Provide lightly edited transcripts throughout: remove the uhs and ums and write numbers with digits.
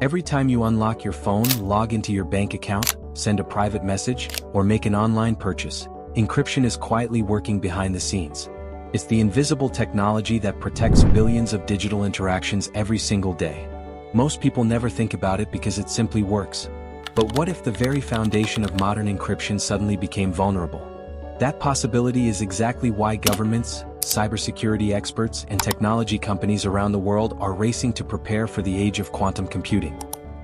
Every time you unlock your phone, log into your bank account, send a private message, or make an online purchase, encryption is quietly working behind the scenes. It's the invisible technology that protects billions of digital interactions every single day. Most people never think about it because it simply works. But what if the very foundation of modern encryption suddenly became vulnerable? That possibility is exactly why governments, cybersecurity experts, and technology companies around the world are racing to prepare for the age of quantum computing.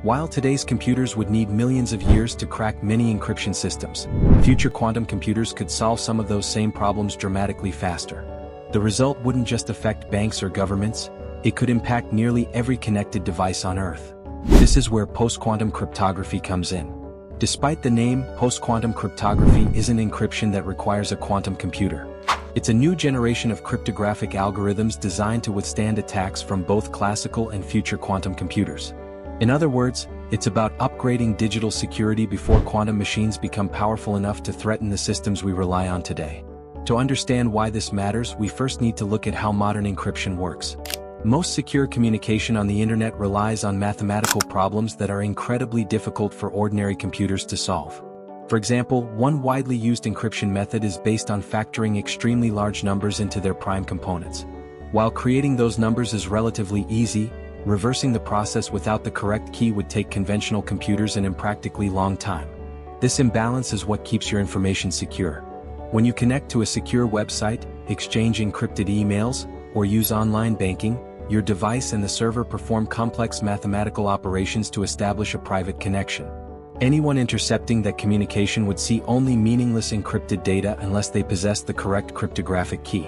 While today's computers would need millions of years to crack many encryption systems, future quantum computers could solve some of those same problems dramatically faster. The result wouldn't just affect banks or governments, it could impact nearly every connected device on Earth. This is where post-quantum cryptography comes in. Despite the name, post-quantum cryptography isn't encryption that requires a quantum computer. It's a new generation of cryptographic algorithms designed to withstand attacks from both classical and future quantum computers. In other words, it's about upgrading digital security before quantum machines become powerful enough to threaten the systems we rely on today. To understand why this matters, we first need to look at how modern encryption works. Most secure communication on the internet relies on mathematical problems that are incredibly difficult for ordinary computers to solve. For example, one widely used encryption method is based on factoring extremely large numbers into their prime components. While creating those numbers is relatively easy, reversing the process without the correct key would take conventional computers an impractically long time. This imbalance is what keeps your information secure. When you connect to a secure website, exchange encrypted emails, or use online banking, your device and the server perform complex mathematical operations to establish a private connection. Anyone intercepting that communication would see only meaningless encrypted data unless they possess the correct cryptographic key.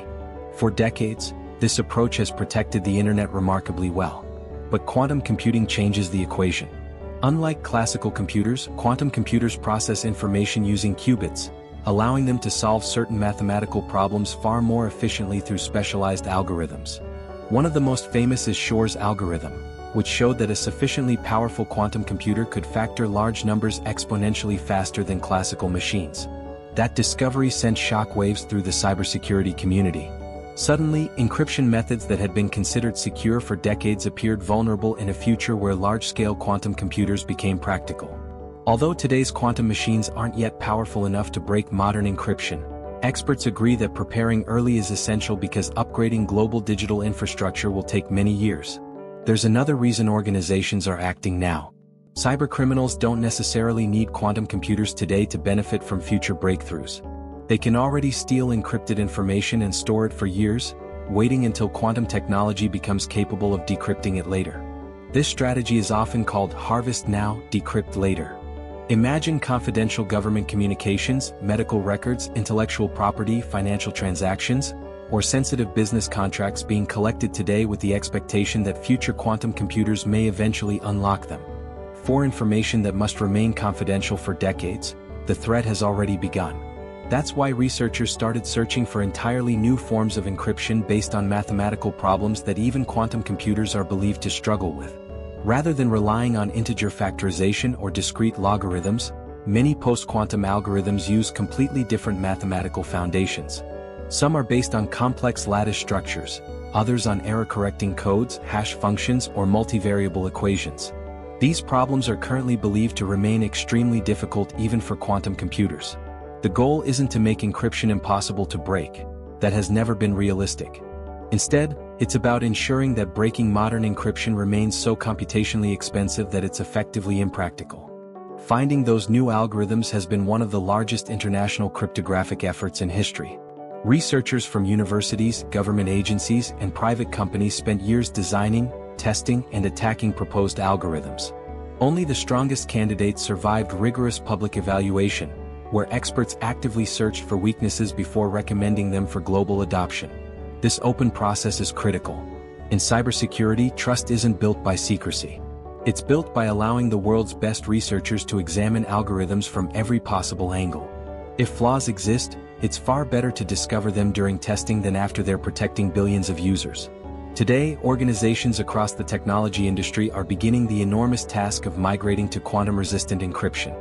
For decades, this approach has protected the internet remarkably well. But quantum computing changes the equation. Unlike classical computers, quantum computers process information using qubits, allowing them to solve certain mathematical problems far more efficiently through specialized algorithms. One of the most famous is Shor's algorithm, which showed that a sufficiently powerful quantum computer could factor large numbers exponentially faster than classical machines. That discovery sent shockwaves through the cybersecurity community. Suddenly, encryption methods that had been considered secure for decades appeared vulnerable in a future where large-scale quantum computers became practical. Although today's quantum machines aren't yet powerful enough to break modern encryption, experts agree that preparing early is essential because upgrading global digital infrastructure will take many years. There's another reason organizations are acting now. Cybercriminals don't necessarily need quantum computers today to benefit from future breakthroughs. They can already steal encrypted information and store it for years, waiting until quantum technology becomes capable of decrypting it later. This strategy is often called harvest now, decrypt later. Imagine confidential government communications, medical records, intellectual property, financial transactions, or sensitive business contracts being collected today with the expectation that future quantum computers may eventually unlock them. For information that must remain confidential for decades, the threat has already begun. That's why researchers started searching for entirely new forms of encryption based on mathematical problems that even quantum computers are believed to struggle with. Rather than relying on integer factorization or discrete logarithms, many post-quantum algorithms use completely different mathematical foundations. Some are based on complex lattice structures, others on error-correcting codes, hash functions, or multivariable equations. These problems are currently believed to remain extremely difficult even for quantum computers. The goal isn't to make encryption impossible to break. That has never been realistic. Instead, it's about ensuring that breaking modern encryption remains so computationally expensive that it's effectively impractical. Finding those new algorithms has been one of the largest international cryptographic efforts in history. Researchers from universities, government agencies, and private companies spent years designing, testing, and attacking proposed algorithms. Only the strongest candidates survived rigorous public evaluation, where experts actively searched for weaknesses before recommending them for global adoption. This open process is critical. In cybersecurity, trust isn't built by secrecy. It's built by allowing the world's best researchers to examine algorithms from every possible angle. If flaws exist, it's far better to discover them during testing than after they're protecting billions of users. Today, organizations across the technology industry are beginning the enormous task of migrating to quantum-resistant encryption.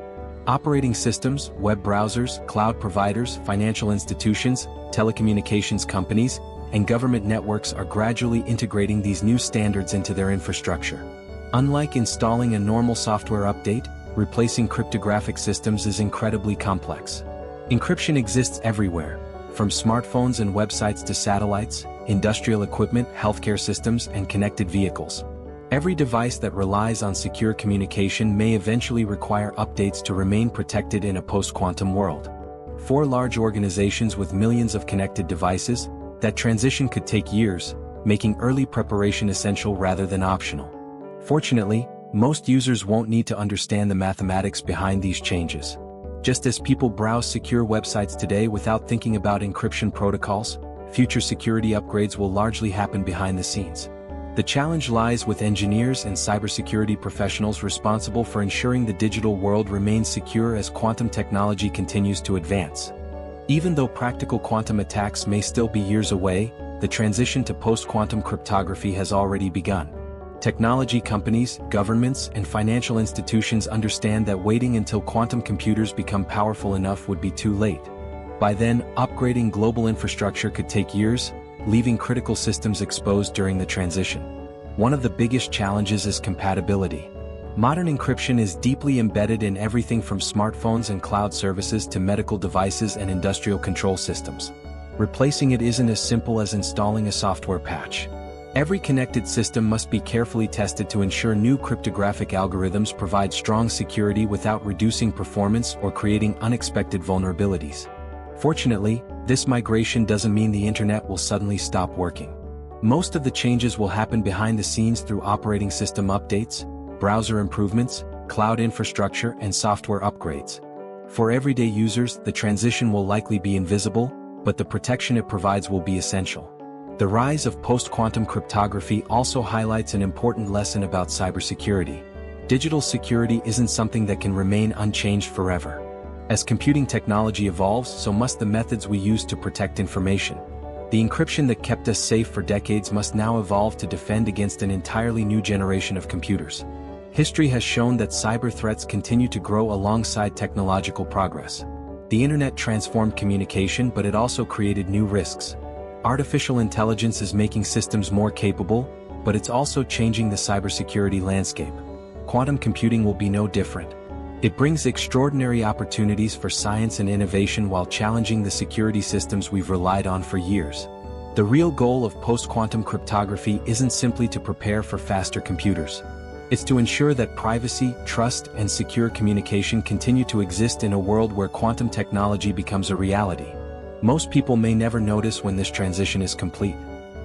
Operating systems, web browsers, cloud providers, financial institutions, telecommunications companies, and government networks are gradually integrating these new standards into their infrastructure. Unlike installing a normal software update, replacing cryptographic systems is incredibly complex. Encryption exists everywhere, from smartphones and websites to satellites, industrial equipment, healthcare systems, and connected vehicles. Every device that relies on secure communication may eventually require updates to remain protected in a post-quantum world. For large organizations with millions of connected devices, that transition could take years, making early preparation essential rather than optional. Fortunately, most users won't need to understand the mathematics behind these changes. Just as people browse secure websites today without thinking about encryption protocols, future security upgrades will largely happen behind the scenes. The challenge lies with engineers and cybersecurity professionals responsible for ensuring the digital world remains secure as quantum technology continues to advance. Even though practical quantum attacks may still be years away, the transition to post-quantum cryptography has already begun. Technology companies, governments, and financial institutions understand that waiting until quantum computers become powerful enough would be too late. By then, upgrading global infrastructure could take years, leaving critical systems exposed during the transition. One of the biggest challenges is compatibility. Modern encryption is deeply embedded in everything from smartphones and cloud services to medical devices and industrial control systems. Replacing it isn't as simple as installing a software patch. Every connected system must be carefully tested to ensure new cryptographic algorithms provide strong security without reducing performance or creating unexpected vulnerabilities. Fortunately, this migration doesn't mean the internet will suddenly stop working. Most of the changes will happen behind the scenes through operating system updates, browser improvements, cloud infrastructure, and software upgrades. For everyday users, the transition will likely be invisible, but the protection it provides will be essential. The rise of post-quantum cryptography also highlights an important lesson about cybersecurity. Digital security isn't something that can remain unchanged forever. As computing technology evolves, so must the methods we use to protect information. The encryption that kept us safe for decades must now evolve to defend against an entirely new generation of computers. History has shown that cyber threats continue to grow alongside technological progress. The internet transformed communication, but it also created new risks. Artificial intelligence is making systems more capable, but it's also changing the cybersecurity landscape. Quantum computing will be no different. It brings extraordinary opportunities for science and innovation while challenging the security systems we've relied on for years. The real goal of post-quantum cryptography isn't simply to prepare for faster computers. It's to ensure that privacy, trust, and secure communication continue to exist in a world where quantum technology becomes a reality. Most people may never notice when this transition is complete.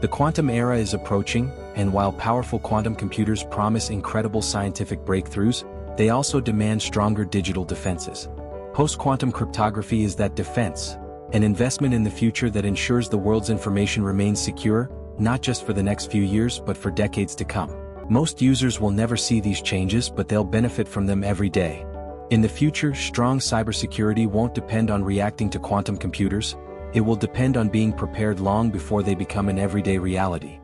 The quantum era is approaching, and while powerful quantum computers promise incredible scientific breakthroughs, they also demand stronger digital defenses. Post-quantum cryptography is that defense, an investment in the future that ensures the world's information remains secure, not just for the next few years but for decades to come. Most users will never see these changes, but they'll benefit from them every day. In the future, strong cybersecurity won't depend on reacting to quantum computers. It will depend on being prepared long before they become an everyday reality.